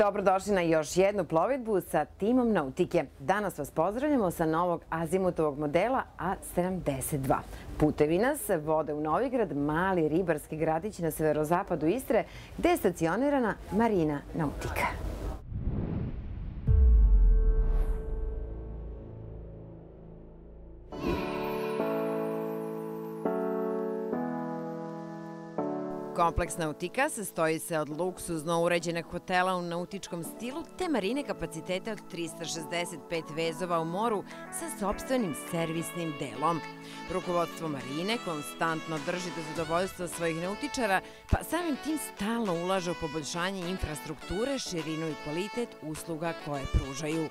Dobrodošli na još jednu plovidbu sa timom Nautike. Danas vas pozdravljamo sa novog azimutovog modela A72. Putevi nas vode u Novigrad, mali ribarski gradić na severozapadu Istre, gde je stacionirana Marina Nautika. Kompleks Nautika sastoji se od luksuzno uređenog hotela u nautičkom stilu te marine kapaciteta od 365 vezova u moru sa sopstvenim servisnim delom. Rukovodstvo marine konstantno drži do zadovoljstva svojih nautičara, pa samim tim stalno ulaže u poboljšanje infrastrukture, širinu i kvalitet usluga koje pružaju.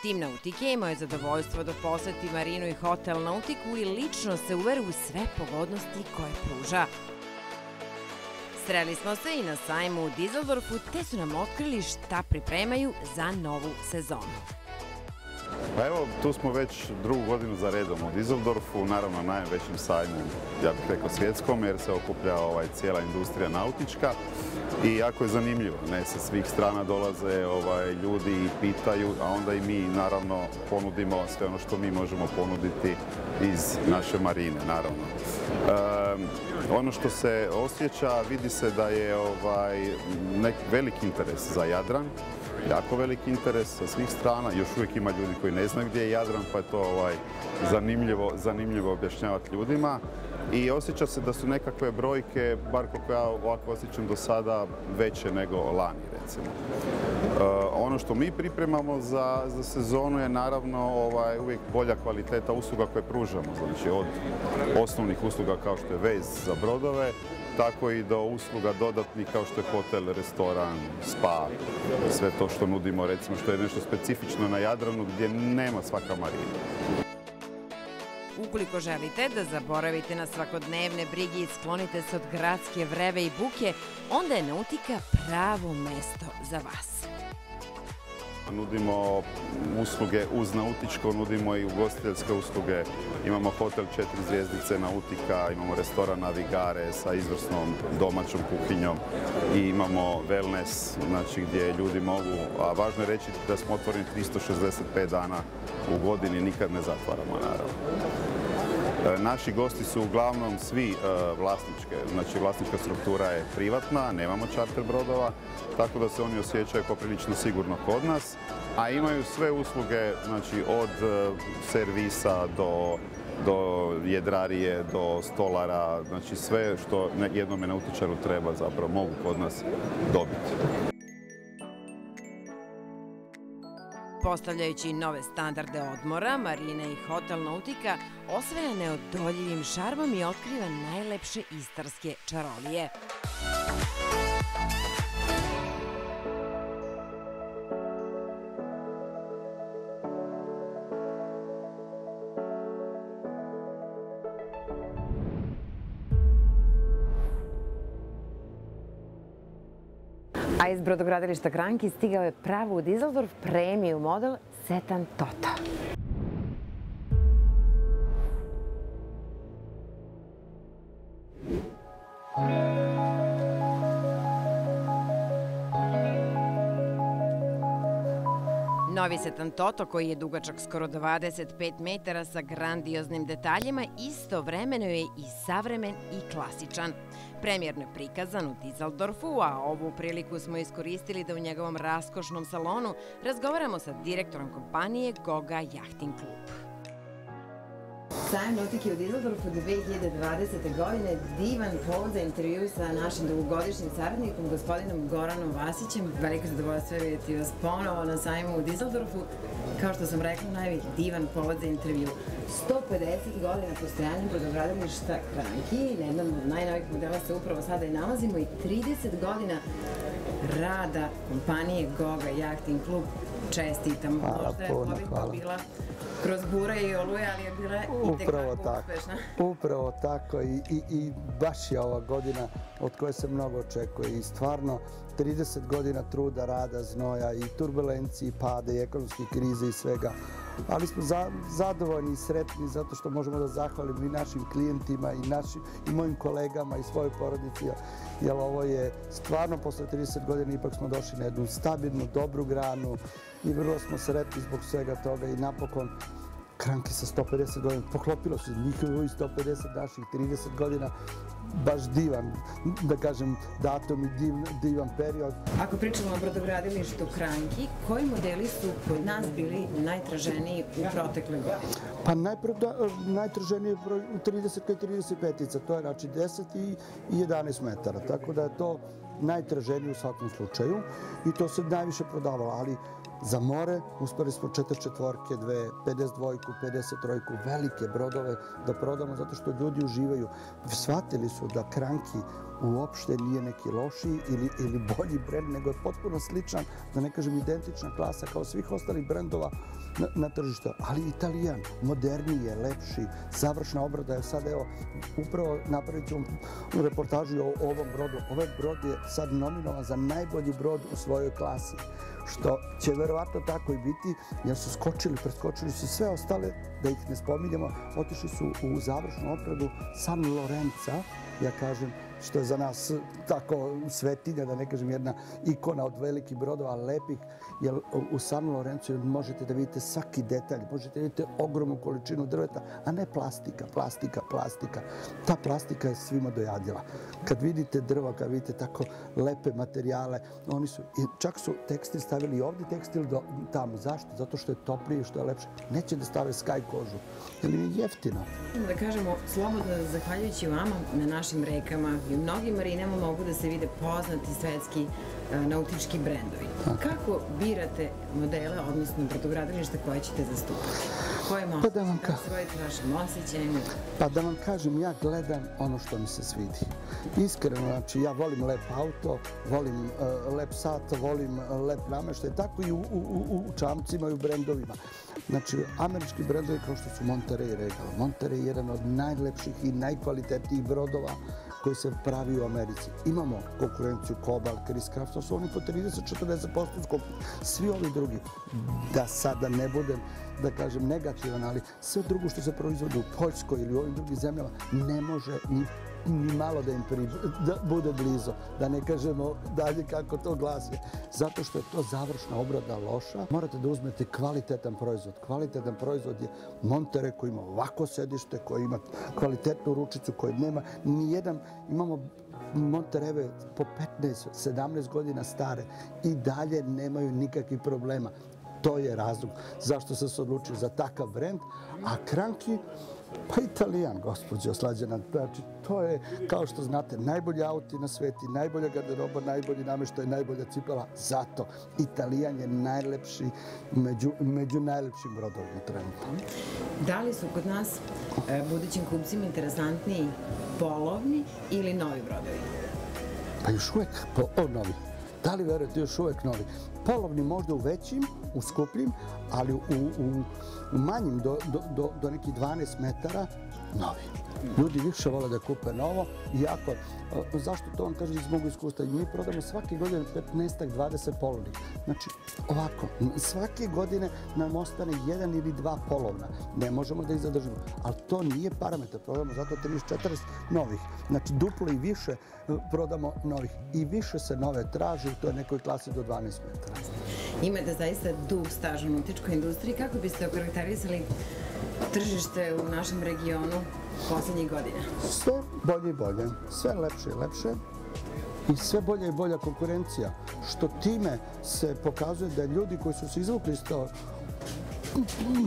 Tim Nautike imao je zadovoljstvo da poseti marinu i hotel Nautiku i lično se uveri u sve pogodnosti koje pruža. Sreli smo se i na sajmu u Dizeldorfu, te su nam otkrili šta pripremaju za novu sezonu. Pa evo, tu smo već drugu godinu za redom u Dizeldorfu, naravno najvećim sajmu, ja bih rekao svjetskom, jer se okuplja cijela industrija nautička i jako je zanimljivo. Sa svih strana dolaze ljudi i pitaju, a onda i mi naravno ponudimo sve ono što mi možemo ponuditi iz naše marine, naravno. Ono što se osjeća, vidi se da je veliki interes za Jadran, jako veliki interes sa svih strana. Još uvijek ima ljudi koji ne znaju gdje je Jadran, pa je to zanimljivo objašnjavati ljudima. I osjeća se da su nekakve brojke, bar koliko ja ovako osjećam do sada, veće nego lani, recimo. Ono što mi pripremamo za sezonu je naravno uvijek bolja kvaliteta usluga koje pružamo. Znači od osnovnih usluga kao što je vez za brodove, tako i do usluga dodatnih kao što je hotel, restoran, spa, sve to što nudimo, recimo što je nešto specifično na Jadranu gdje nema svaka marina. Ukoliko želite da zaboravite na svakodnevne brige i sklonite se od gradske vreve i buke, onda je Nautika pravo mesto za vas. Nudimo usluge uz nautičko, nudimo i ugostiteljske usluge. Imamo hotel 4 zvjezdice Nautika, imamo restoran Navigare sa izvrsnom domaćom kuhinjom i imamo wellness, znači gdje ljudi mogu, a važno je reći da smo otvoreni 365 dana u godini, nikad ne zatvaramo, naravno. Naši gosti su uglavnom svi vlasničke, znači vlasnička struktura je privatna, nemamo čarter brodova, tako da se oni osjećaju poprilično sigurno kod nas, a imaju sve usluge, znači od servisa do jedrarije, do stolara, znači sve što jednome nautičaru treba zapravo mogu kod nas dobiti. Postavljajući nove standarde odmora, marina i hotel Nautika osvaja neodoljivim šarmom i otkriva najlepše istarske čarolije. A iz brodogradilišta Kranki stigao je pravo u Dizeldorf premium model Setan Tota. Novi Setan Toto, koji je dugačak skoro 25 metara sa grandioznim detaljima, istovremeno je i savremen i klasičan. Premijerno je prikazan u Dizeldorfu, a ovu priliku smo iskoristili da u njegovom raskošnom salonu razgovaramo sa direktorom kompanije Goga Jahting Klub. Sajam Nautike u Dizeldorfu 2020. godine, divan povod za intervju sa našim dugogodišnjim saradnikom, gospodinom Goranom Vasićem. Veliko zadovoljstvo je vidjeti vas ponovo na sajmu u Dizeldorfu. Kao što sam rekla, divan povod za intervju. 150 godina postojanja brodogradilišta Kranki, na jednom od najnovijih modela se upravo sada i nalazimo, i 30 godina rada kompanije Goga Jahting Klub. Čestitam. Možda je plovidba bila kroz bure i oluje, ali je bila i tekako uspešna. Upravo tako i baš je ova godina od koje se mnogo očekuje i stvarno 30 godina truda, rada, znoja i turbulencije, pada i ekonomske krize i svega ali smo zadovoljni i sretni zato što možemo da zahvalimo i našim klijentima i mojim kolegama i svojoj porodici, jer ovo je stvarno posle 30 godina ipak smo došli na jednu stabilnu, dobru granu i vrlo smo sretni zbog svega toga i napokon Kranki sa 150 godina, poklopilo se njihovi 150 naših 30 godina, baš divan, da kažem, datum i divan period. Ako pričamo o brodogradilištu Kranki, koji modeli su kod nas bili najtraženiji u protekle godine? Pa najtraženiji je broj 30 i 35-ica, to je znači 10 i 11 metara, tako da je to najtraženiji u svakom slučaju i to se najviše prodavalo, ali za more uspeli smo 44-ke, 52-ku, 53-ku, velike brodove da prodamo zato što ljudi uživaju. Shvatili su da Kranki uopšte nije neki lošiji ili bolji brend, nego je potpuno sličan, da ne kažem identična klasa kao svih ostalih brendova na tržištu. Ali Italijan, moderniji je, lepši, završna obrada je sad, evo, upravo napravit ću reportažu o ovom brodu. Ovaj brod je sad nominovan za najbolji brod u svojoj klasi, što će verovatno tako i biti, jer su preskočili su sve ostale, da ih ne spominjamo, otišli su u završnu opradu San Lorenza, ja kažem, što je za nas tako svetinja, da ne kažem jedna ikona od velikih brodova, lepih, jer u San Lorenzu možete da vidite svaki detalj, možete da vidite ogromnu količinu drveta, a ne plastika. Ta plastika je svima dojadila. Kad vidite drva, kad vidite tako lepe materijale, oni su, čak su tekstil stavili i ovdje tekstil tamo. Zašto? Zato što je toplije, što je lepše. Neće da stave skaj kožu, jer je jeftino. Da kažemo, slobodno zahvaljujući vama na našim rekama i u mnogim marinama mogu da se vide poznati svetski nautički brendovi. Kako birate modele, odnosno brodogradilišta koje ćete zastupati? Koje moći? Kako se vodite vašim osjećajima? Pa da vam kažem, ja gledam ono što mi se svidi. Iskreno, znači, ja volim lep auto, volim lep sat, volim lep nameštaj, tako i u čamcima i u brendovima. Znači, američki brendovi kao što su Monterey i Regal. Monterey je jedan od najlepših i najkvalitetnijih brodova koji se pravi u Americi. Imamo konkurenciju Cobalt, Chris-Craft, to su oni po 30-40% skuplji. Svi ovi drugi, da sada ne budem, da kažem, negativan, ali sve drugo što se proizvode u Poljskoj ili u ovim drugim zemljama ne može ni malo da im bude blizu, da ne kažemo dalje kako to glasi. Zato što je to završna obrada loša, morate da uzmete kvalitetan proizvod. Kvalitetan proizvod je Monterey koji ima ovako sedište, koji ima kvalitetnu ručicu, koji nema nijedan, imamo Montereve po 15-17 godina stare i dalje nemaju nikakvih problema. To je razlog zašto sam se odlučio za takav brend, a Kranki, pa Italijan, gospođo Slađana, znači to je, kao što znate, najbolji auti na sveti, najbolja garderoba, najbolji nameštaj, najbolja cipela. Zato Italijan je najlepši, među najlepšim brodovima trenutno. Da li su kod nas budućim kupcima interesantniji polovni ili novi brodovi? Pa još uvek novi. Da li verujete, još uvek novi? Polovni možda u većim, u skupljim, ali u manjim do nekih 12 metara novi. Ljudi više vole da kupe novo, iako, zašto to vam kažem iz mog iskustva, mi prodamo svake godine 15-20 polovnih. Znači, ovako, svake godine nam ostane 1 ili 2 polovna. Ne možemo da ih zadržimo, ali to nije parametar, prodamo zato 30-40 novih. Znači, duplo i više prodamo novih i više se nove traži u toj nekoj klasi do 12 metara. Imate zaista dug staž u nautičkoj industriji. Kako biste okarakterisali tržište u našem regionu poslednjih godina? Sve bolje i bolje, sve lepše i lepše i sve bolja i bolja konkurencija, što time se pokazuje da ljudi koji su se izvukli iz to,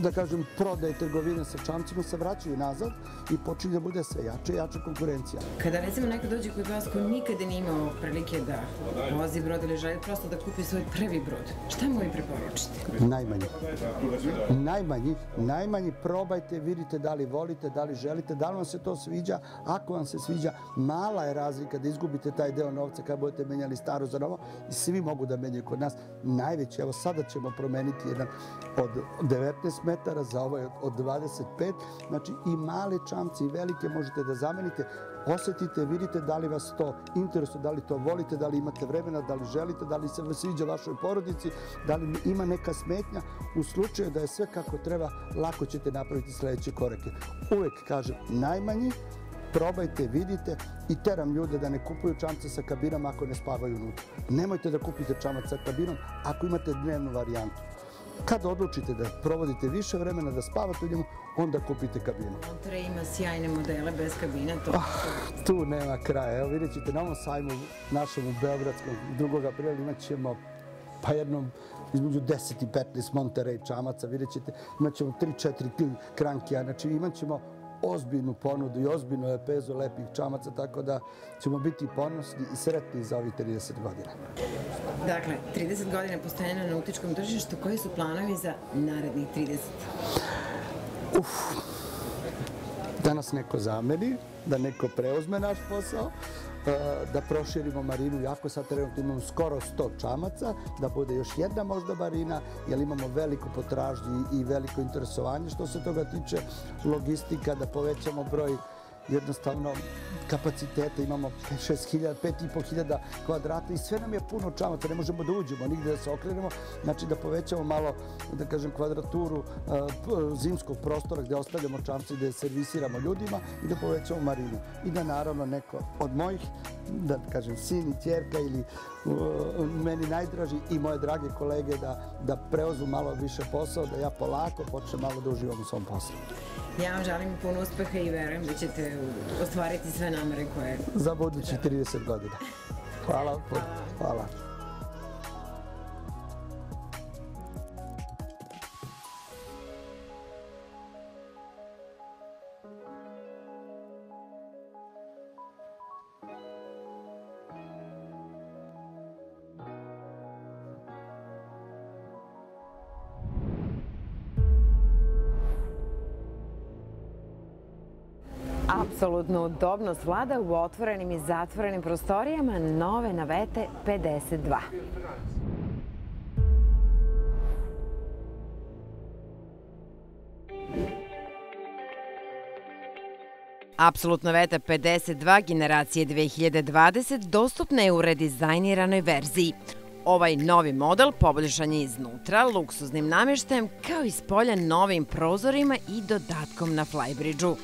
da kažem, prodaje trgovine sa čamcima se vraćaju nazad i počinje da bude sve jače i jača konkurencija. Kada recimo neko dođe kod vas ko nikada nije imao prilike da vozi brod ili želi prosto da kupi svoj prvi brod, šta mu vi preporučite? Najmanji, probajte, vidite da li volite, da li želite, da li vam se to sviđa. Ako vam se sviđa, mala je razlika da izgubite taj deo novca kad budete menjali staro za novo i svi mogu da menjaju kod nas. Najveći, evo sada ćemo promeniti jedan od 19 metara, za ovaj od 25. Znači i male čamce i velike možete da zamenite. Osetite, vidite da li vas to interesuje, da li to volite, da li imate vremena, da li želite, da li se vas sviđa vašoj porodici, da li ima neka smetnja. U slučaju da je sve kako treba, lako ćete napraviti sledeće korake. Uvek kažem, najmanji, probajte, vidite i teram ljude da ne kupuju čamce sa kabinom ako ne spavaju unutra. Nemojte da kupite čamac sa kabinom ako imate dnevnu varijantu. Kad odlučite da provodite više vremena, da spavate u njemu, onda kupite kabinu. Monterey ima sjajne modele bez kabina. Tu nema kraja. Evo vidjet ćete na ovom sajmu našem u Beogradskom 2. aprila imat ćemo pa jednom između 10 i 15 Monterey čamaca. Vidjet ćete, imat ćemo 3-4 krankija. Znači imat ćemo ozbiljnu ponudu i ozbiljnu lepezu lepih čamaca, tako da ćemo biti ponosni i sretni za ovih 30 godina. Dakle, 30 godina postojanja na nautičkom tržištu, koji su planovi za narednih 30? Da nas neko zameni, da neko preuzme naš posao, da proširimo marinu, jako sad trenutno imamo skoro 100 čamaca, da bude još jedna možda marina, jer imamo veliku potražnju i veliko interesovanje što se toga tiče, logistika, da povećamo broj jednostavno kapaciteta, imamo 5.500 kvadrata i sve nam je puno čamaca, ne možemo da uđemo, nigde da se okrenemo, znači da povećamo malo, da kažem, kvadraturu zimskog prostora gde ostavljamo čamce, gde servisiramo ljudima i da povećamo marinu. I da naravno neko od mojih, da kažem, sin i ćerka ili meni najdraži i moje drage kolege da preuzmu malo više posao, da ja polako počnem malo da uživam u svom poslu. Ja vam želim puno uspeha i verujem da ćete ostvariti sve namere koje... Za budući 30 godina. Hvala. Hvala. Apsolutno udobnost vlada u otvorenim i zatvorenim prostorijama nove navete 52. Apsolutna Veta 52 generacije 2020 dostupna je u redizajniranoj verziji. Ovaj novi model poboljšan je iznutra, luksuznim namještajem, kao i spolja novim prozorima i dodatkom na flybridge-u.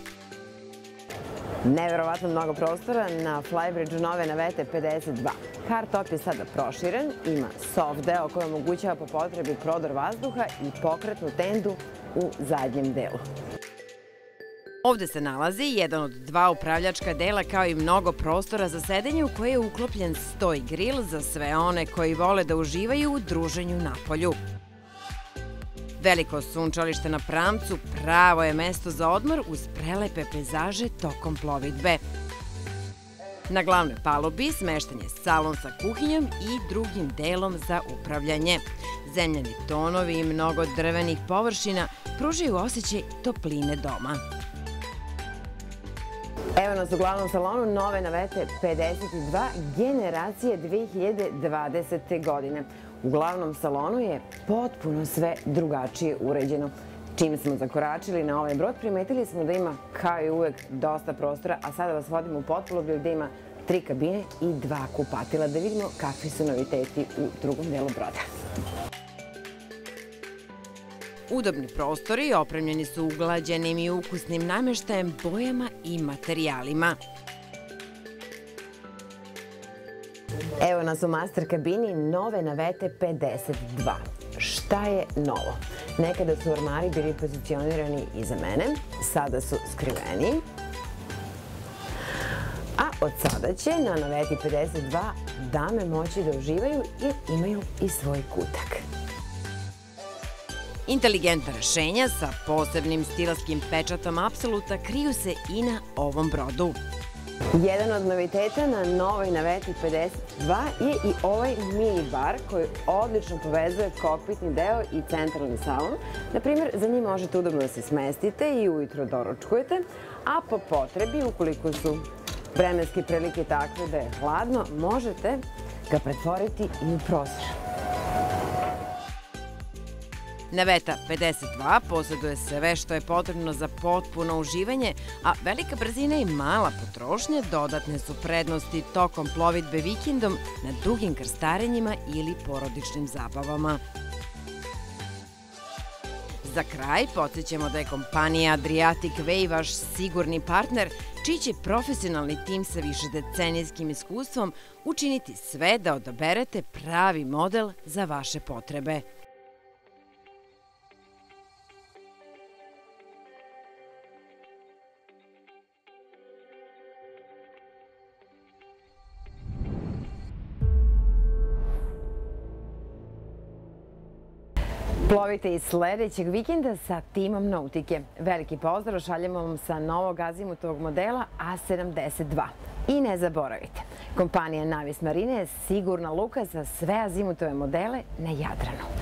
Neverovatno mnogo prostora na flybridge-u nove navete 52. Hardtop je sada proširen, ima soft deo koji omogućava po potrebi prodor vazduha i pokretnu tendu u zadnjem delu. Ovde se nalazi jedan od dva upravljačka dela kao i mnogo prostora za sedenje u koje je uklopljen sto i grill za sve one koji vole da uživaju u druženju napolju. Veliko sunčalište na pramcu pravo je mesto za odmor uz prelepe pejzaže tokom plovidbe. Na glavnoj palubi smešten je salon sa kuhinjom i drugim delom za upravljanje. Zemljani tonovi i mnogo drvenih površina pružaju osjećaj topline doma. Evo nas u glavnom salonu nove navete 52 generacije 2020. godine. U glavnom salonu je potpuno sve drugačije uređeno. Čim smo zakoračili na ovaj brod, primetili smo da ima, kao i uvek, dosta prostora, a sada vas vodimo u potpolublju gde ima 3 kabine i 2 kupatila, da vidimo kakvi su noviteti u drugom delu broda. Udobni prostori opremljeni su uglađenim i ukusnim namještajem, bojama i materijalima. Evo nas u master kabini nove navete 52. Šta je novo? Nekada su ormari bili pozicionirani iza mene, sada su skriveni. A od sada će na naveti 52 dame moći da uživaju jer imaju i svoj kutak. Inteligentna rešenja sa posebnim stilarskim pečatom Apsoluta kriju se i na ovom brodu. Jedan od noviteta na novoj naveti 52 je i ovaj mini bar koji odlično povezuje kokpitni deo i centralni salon. Naprimjer, za njim možete udobno da se smestite i ujutro doručkujete, a po potrebi, ukoliko su vremenske prilike takve da je hladno, možete ga pretvoriti i u prozor. Naveta 52 posjeduje sve što je potrebno za potpuno uživanje, a velika brzina i mala potrošnja dodatne su prednosti tokom plovidbe vikendom na dugim krstarenjima ili porodičnim zabavama. Za kraj podsjećamo da je kompanija Adriatic Way vaš sigurni partner, čiji će profesionalni tim sa višedecenijskim iskustvom učiniti sve da odaberete pravi model za vaše potrebe. Plovite i sledećeg vikenda sa timom Nautike. Veliki pozdrav šaljemo vam sa novog azimutovog modela A72. I ne zaboravite, kompanija Navis Marine je sigurna luka za sve azimutove modele na Jadranu.